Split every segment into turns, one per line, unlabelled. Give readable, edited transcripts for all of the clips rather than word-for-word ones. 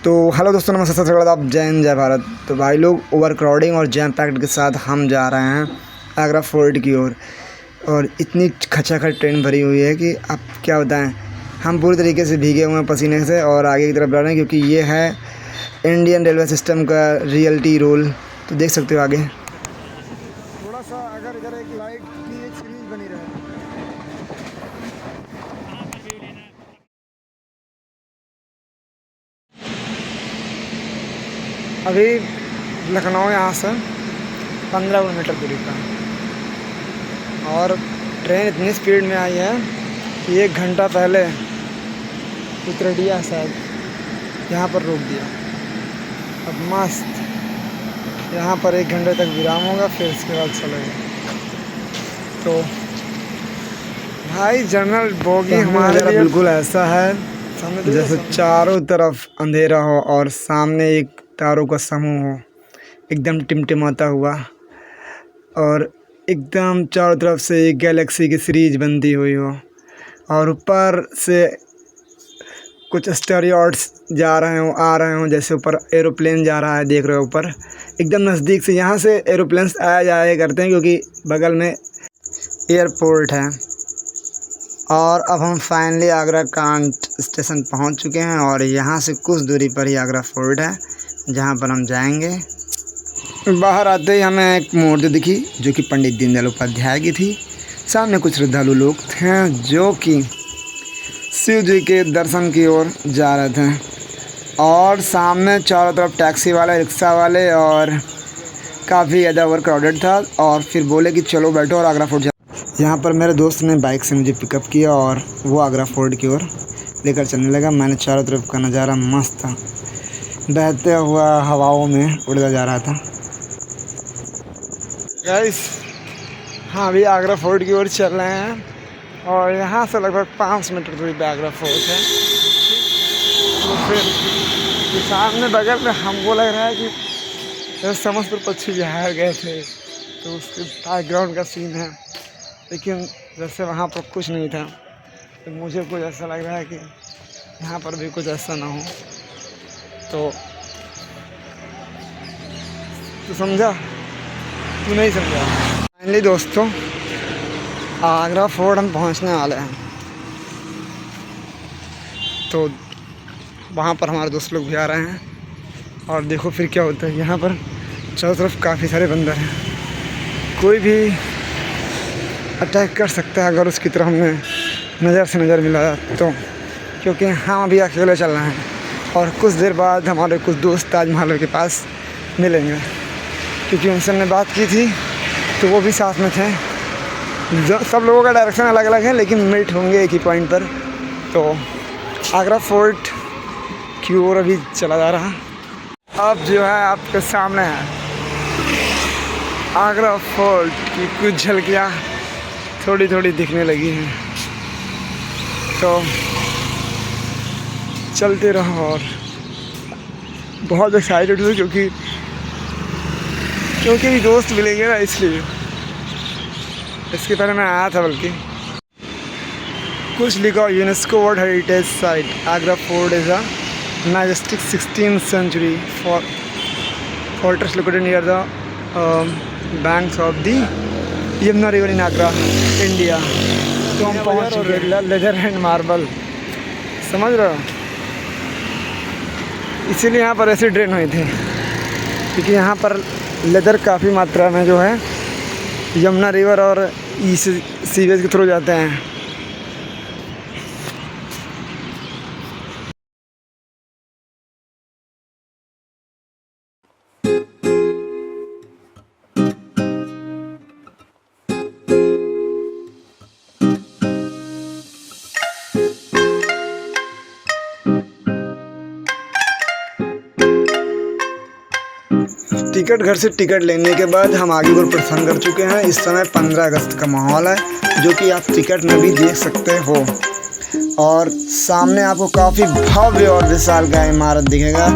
तो हेलो दोस्तों, नमस्ते, सत श्री अकाल, आप जय हिंद, जय भारत। तो भाई लोग, ओवर क्राउडिंग और जैम पैक्ड के साथ हम जा रहे हैं आगरा फोर्ट की ओर। और इतनी खचाखच ट्रेन भरी हुई है कि अब क्या बताएं। हम पूरी तरीके से भीगे हुए हैं पसीने से और आगे की तरफ बढ़ रहे हैं, क्योंकि ये है इंडियन रेलवे सिस्टम का रियलिटी रोल। तो देख सकते हो आगे थोड़ा सा, अगर इधर एक लाइट की एक सीरीज बनी रहे। अभी लखनऊ यहाँ से 15 किलोमीटर दूरी का, और ट्रेन इतनी स्पीड में आई है कि 1 घंटा पहले उतरडिया शायद यहाँ पर रोक दिया। अब मस्त यहाँ पर 1 घंटे तक विराम होगा, फिर इसके बाद चलेगा। तो भाई जनरल बोगी हमारे लिए बिल्कुल ऐसा है जैसे चारों तरफ अंधेरा हो और सामने एक तारों का समूह हो, एकदम टिमटिमाता हुआ, और एकदम चारों तरफ से एक गैलेक्सी की सीरीज बनती हुई हो, और ऊपर से कुछ एस्टेरॉयड्स जा रहे हों, आ रहे हों, जैसे ऊपर एरोप्लेन जा रहा है, देख रहे हो ऊपर एकदम नज़दीक से। यहाँ से एरोप्लेन्स आया जाया करते हैं क्योंकि बगल में एयरपोर्ट है। और अब हम फाइनली आगरा कांट स्टेशन पहुँच चुके हैं, और यहाँ से कुछ दूरी पर ही आगरा फोर्ट है जहाँ पर हम जाएंगे। बाहर आते ही हमें एक मूर्ति दिखी जो कि पंडित दीनदयाल उपाध्याय की थी। सामने कुछ श्रद्धालु लोग थे जो कि शिव जी के दर्शन की ओर जा रहे थे, और सामने चारों तरफ टैक्सी वाले, रिक्शा वाले, और काफ़ी ज़्यादा ओवर क्राउडेड था। और फिर बोले कि चलो बैठो और आगरा फोर्ट जा। यहाँ पर मेरे दोस्त ने बाइक से मुझे पिकअप किया और वो आगरा फोर्ट की ओर लेकर चलने लगा। मैंने चारों तरफ का नज़ारा मस्त था, बहते हुआ हवाओं में उड़ता जा रहा था। गाइस, हाँ, अभी आगरा फोर्ट की ओर चल रहे हैं, और यहाँ से लगभग 5 मीटर दूरी पे आगरा फोर्ट है। तो फिर सामने बगल में हमको लग रहा है कि जैसे समस्तपुर पक्षी विहार गए थे तो उसके बैकग्राउंड का सीन है, लेकिन जैसे वहाँ पर कुछ नहीं था। तो मुझे कुछ ऐसा लग रहा है कि यहाँ पर भी कुछ ऐसा ना हो। तो समझा? तू नहीं समझा? फाइनली दोस्तों, आगरा फोर्ट हम पहुंचने वाले हैं। तो वहाँ पर हमारे दोस्त लोग भी आ रहे हैं, और देखो फिर क्या होता है। यहाँ पर चारों तरफ काफ़ी सारे बंदर हैं, कोई भी अटैक कर सकता है अगर उसकी तरफ हमने नज़र से नज़र मिलाया तो, क्योंकि हम अभी अकेले चल रहे हैं। और कुछ देर बाद हमारे कुछ दोस्त ताजमहल के पास मिलेंगे, क्योंकि उनसे हमने बात की थी तो वो भी साथ में थे। सब लोगों का डायरेक्शन अलग अलग है, लेकिन मीट होंगे एक ही पॉइंट पर। तो आगरा फोर्ट की ओर अभी चला जा रहा। अब जो है आपके सामने है आगरा फोर्ट की कुछ झलकियाँ थोड़ी थोड़ी दिखने लगी हैं। तो चलते रहो, और बहुत एक्साइटेड हूँ क्योंकि दोस्त मिलेंगे ना, इसलिए। इसके पहले मैं आया था, बल्कि कुछ लिखा UNESCO world heritage site Agra fort is a majestic 16th century fortress located near the banks of the Yamuna river in Agra, India. तो हम पहुँच चुके हैं। लेदर एंड मार्बल, समझ रहे हो? इसीलिए यहाँ पर ऐसी ड्रेन हुई थी, क्योंकि यहाँ पर लेदर काफ़ी मात्रा में जो है यमुना रिवर और सीवेज के थ्रू जाते हैं। टिकट घर से टिकट लेने के बाद हम आगे को प्रस्थान कर चुके हैं। इस समय 15 अगस्त का माहौल है, जो कि आप टिकट में भी देख सकते हो। और सामने आपको काफ़ी भव्य और विशाल का इमारत दिखेगा,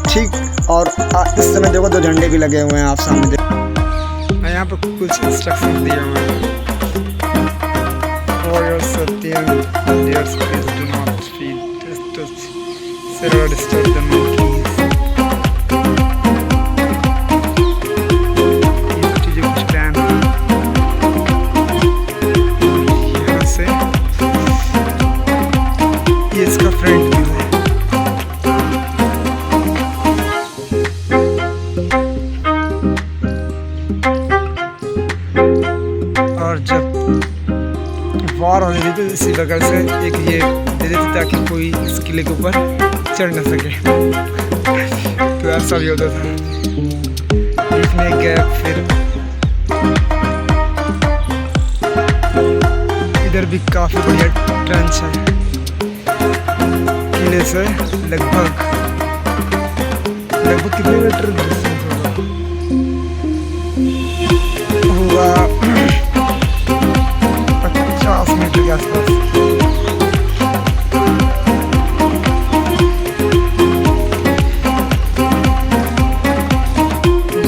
ठीक। और इस समय देखो 2 झंडे भी लगे हुए हैं, आप सामने देखो। यहाँ पर कुछ इंस्ट्रक्शन दिए हुए हैं। For your safety and dear space, do not feed Zero disturb the monkeys. ये सब चीज़ें कुछ प्लान यहाँ से ये इसका फ्रंट व्यू है। और जब वार होने देती तो इसी बगल से एक ये दे देती ताकि कोई इस किले के ऊपर चढ़ ना सके। तो ऐसा भी होता था। बीच में गैप, फिर इधर भी काफ़ी बढ़िया ट्रेंच है। किले से लगभग कितने मीटर डिस्टेंस होगा? 50 मीटर के आसपास।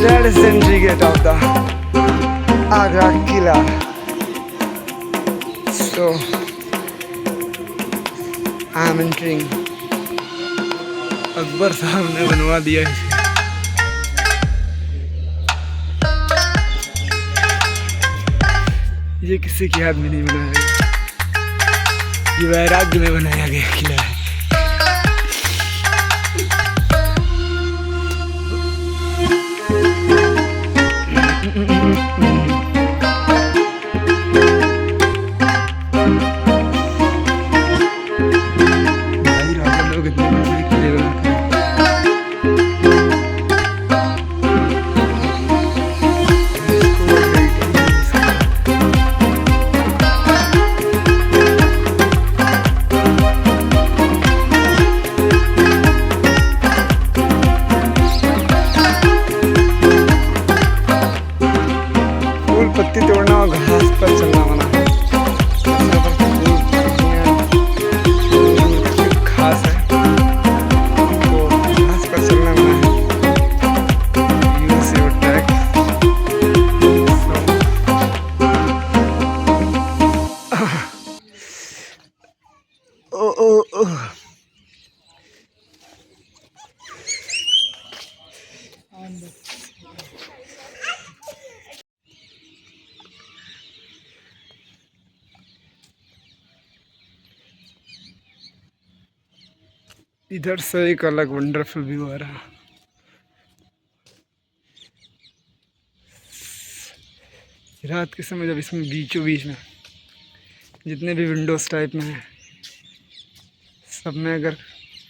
That is the entry gate of the Agra Killa. So I am entering. Akbar साहब ने बनवा दिया है। ये किसी की याद में नहीं बनाया गया, ये वैराग्य में बनाया गया किला है। भाई राजा लोग इतने बड़े किले बनाते हैं। पत्ती तोड़ना और घास पर चलना मना है। घास है तो घास पर चलना मना है। Use your track. ओ ओ ओ इधर से एक अलग वंडरफुल व्यू आ रहा। रात के समय जब इसमें बीचों बीच में जितने भी विंडोज टाइप में हैं सब में अगर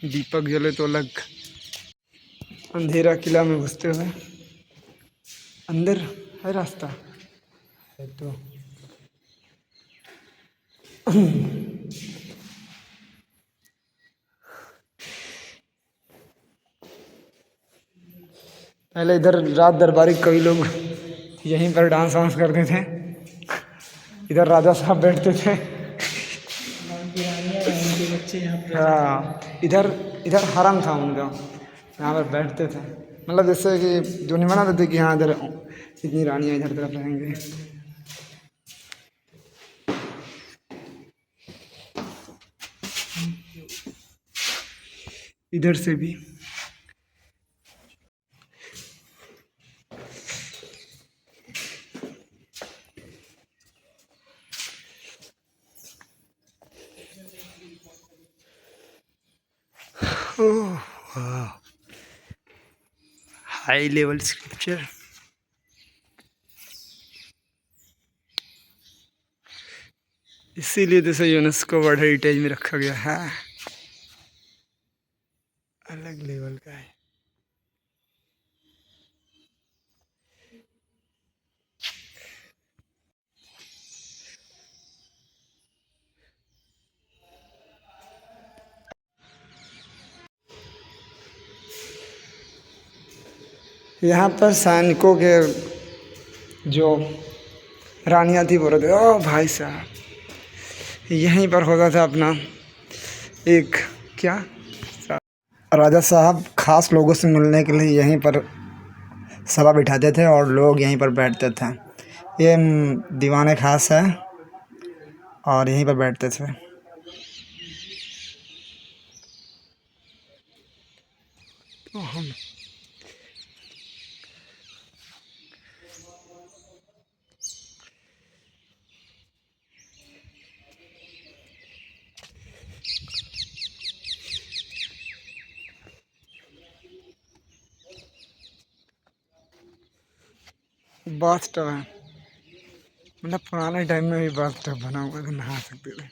दीपक जले तो अलग। अंधेरा किला में घुसते हुए अंदर है रास्ता है तो पहले इधर रात दरबारी कई लोग यहीं पर डांस वांस करते थे। इधर राजा साहब बैठते थे। हाँ, इधर इधर हरम था उनका, यहाँ पर बैठते थे। मतलब जैसे कि जो नहीं मनाते थे कि हाँ इधर इतनी रानियाँ इधर तरफ रहेंगे। इधर से भी हाई लेवल स्क्रिप्चर। इसीलिए तो इसे यूनेस्को वर्ल्ड हेरिटेज में रखा गया है। अलग लेवल का है। यहाँ पर सैनिकों के जो रानियाँ थी बोल रहे थे, ओ भाई साहब यहीं पर होता था अपना एक क्या, राजा साहब खास लोगों से मिलने के लिए यहीं पर सभा बिठाते थे और लोग यहीं पर बैठते थे। ये दीवाने खास है और यहीं पर बैठते थे। तो हम बाथ टब है, मतलब पुराने टाइम में भी बाथ टब बना हुआ था, नहा सकते थे।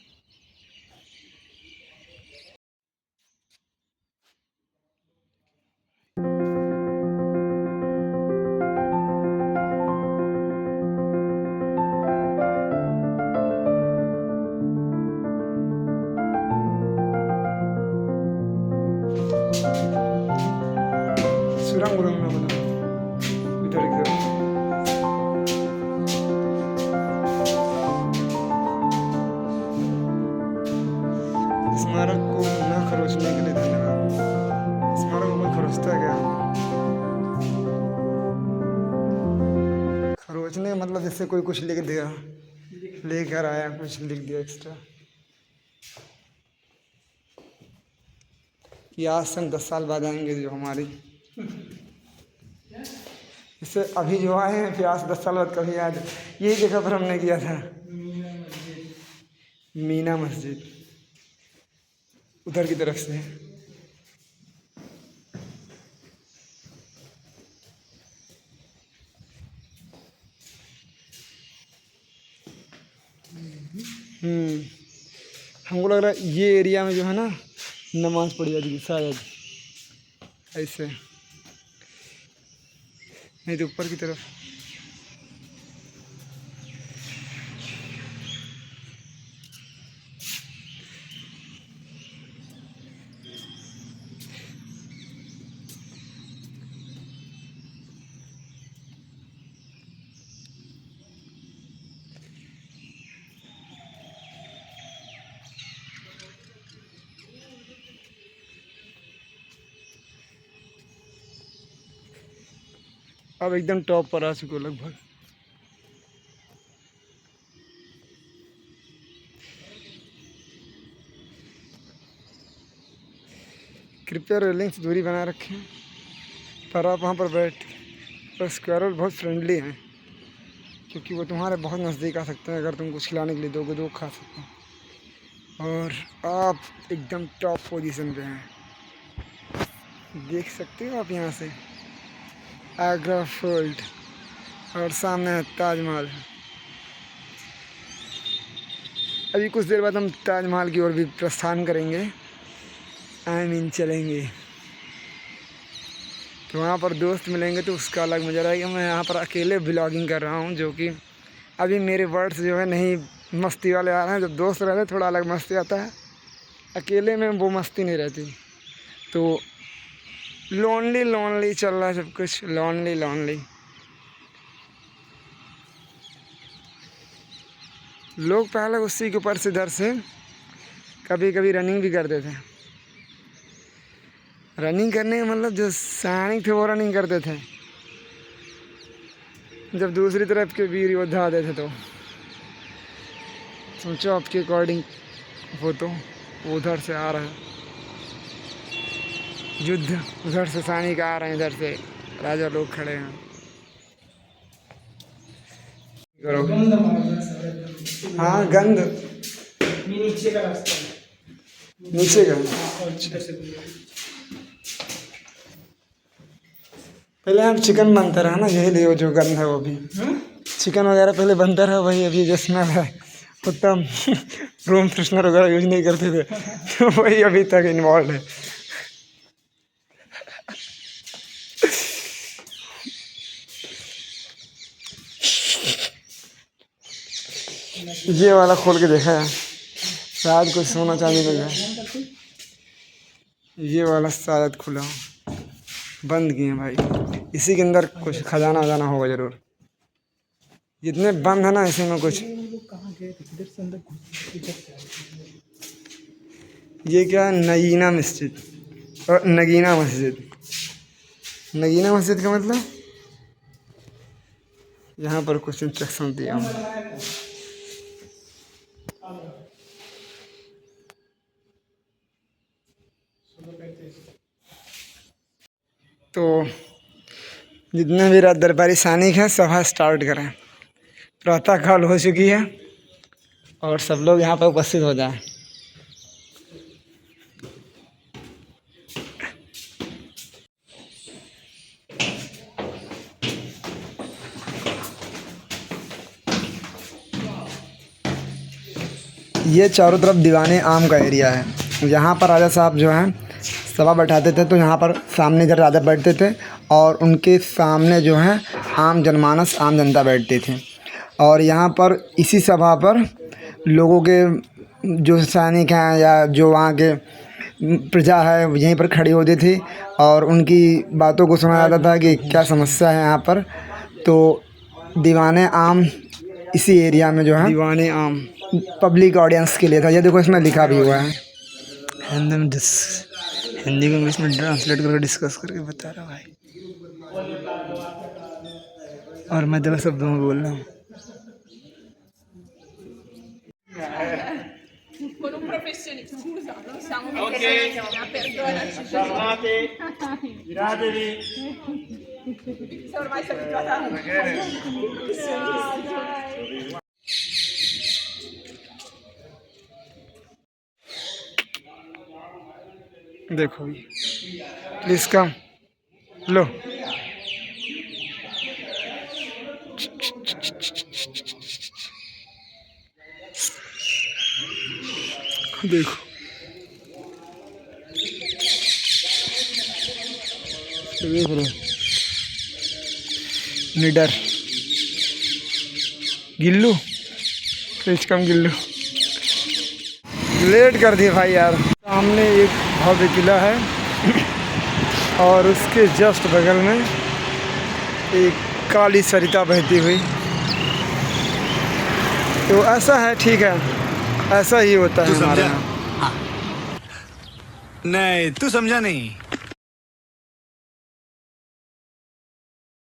सुरंग उरंग में बना इधर की तरफ। स्मारक को न खरोचने के लिए धन्यवाद। स्मारक को कोई खरोचता है क्या? खरोचने का मतलब जैसे कोई कुछ लिख दिया, लेकर आया, कुछ लिख दिया एक्स्ट्रा, कि आज से हम 10 साल बाद आएंगे जो हमारी, इससे अभी जो आए हैं फिर आज 10 साल बाद कभी याद, यही जगह पर हमने किया था, मीना मस्जिद उधर की तरफ से। हमको लग रहा है ये एरिया में जो है ना नमाज पढ़ी जाती थी शायद, ऐसे नहीं तो ऊपर की तरफ। अब एकदम टॉप पर आ चुके हो लगभग। कृपया रेलिंग से दूरी बनाए रखें, पर आप वहाँ पर बैठ, पर स्क्वायरल बहुत फ्रेंडली हैं, क्योंकि वो तुम्हारे बहुत नज़दीक आ सकते हैं। अगर तुम कुछ खिलाने के लिए दोगे तो खा सकते हैं। और आप एकदम टॉप पोजीशन पे हैं, देख सकते हो आप यहाँ से आगरा फोर्ट, और सामने है ताजमहल। अभी कुछ देर बाद हम ताजमहल की ओर भी प्रस्थान करेंगे, चलेंगे। तो वहाँ पर दोस्त मिलेंगे तो उसका अलग मज़ा रहेगा। मैं यहाँ पर अकेले ब्लॉगिंग कर रहा हूँ, जो कि अभी मेरे वर्ड्स जो है नहीं मस्ती वाले आ रहे हैं। जब दोस्त रहते हैं थोड़ा अलग मस्ती आता है, अकेले में वो मस्ती नहीं रहती। तो लोनली लोनली चल रहा है सब कुछ, लोनली लोनली। लोग पहले उसी के ऊपर से इधर से कभी कभी रनिंग भी करते थे। रनिंग करने का मतलब जो सैनिक थे वो रनिंग करते थे, जब दूसरी तरफ के वीर योद्धा आते थे तो सोचो आपके अकॉर्डिंग वो तो उधर से आ रहा है युद्ध, उधर से सैनिक आ रहे हैं, इधर से राजा लोग खड़े हैं। करो हाँ गंध नीचे का रास्ता, नीचे का। पहले हम चिकन बनता रहा ना, यही लिए जो गंध है वो भी चिकन वगैरह पहले बनता रहा, वही अभी जो स्मेल है उत्तम रूम फ्रेशनर वगैरह यूज नहीं करते थे तो वही अभी तक इन्वॉल्व है। ये वाला खोल के देखा है, शायद कुछ सोना चांदी में है। ये वाला शायद खुला हो, बंद किए भाई। इसी के अंदर कुछ खजाना वजाना होगा जरूर। जितने बंद है ना इसी में कुछ। ये क्या है, नगीना मस्जिद और नगीना मस्जिद। नगीना मस्जिद का मतलब यहाँ पर कुछ इंस्ट्रक्शन दिया हूँ। तो जितने भी दरबारी सैनिक हैं सभा स्टार्ट करें। प्रातः काल हो चुकी है और सब लोग यहाँ पर उपस्थित हो जाएं। ये चारों तरफ दीवाने आम का एरिया है। यहाँ पर राजा साहब जो हैं सभा बैठाते थे, तो यहाँ पर सामने इधर राजा बैठते थे और उनके सामने जो है आम जनमानस, आम जनता बैठती थी। और यहाँ पर इसी सभा पर लोगों के जो सैनिक हैं या जो वहाँ के प्रजा है यहीं पर खड़ी होती थी और उनकी बातों को सुना जाता था कि क्या समस्या है यहाँ पर। तो दीवाने आम इसी एरिया में जो है दीवाने आम पब्लिक ऑडियंस के लिए था। ये देखो इसमें लिखा भी हुआ है। हिंदी को इंग्लिश में ट्रांसलेट करके डिस्कस करके बता रहा भाई, और मैं 2 शब्दों में बोल रहा हूँ।
Con un professionista, scusa, non siamo professionisti, perdonaci.
Giratevi.
Ormai sei abituata a
देखो ये प्लीज कम लो। देखो देख रहे निडर Gillu, please come Gillu. Late कर दिए भाई यार। सामने एक भव्य किला है और उसके जस्ट बगल में एक काली सरिता बहती हुई। तो ऐसा है, ठीक है, ऐसा ही होता है हमारे यहाँ।
नहीं, तू समझा नहीं।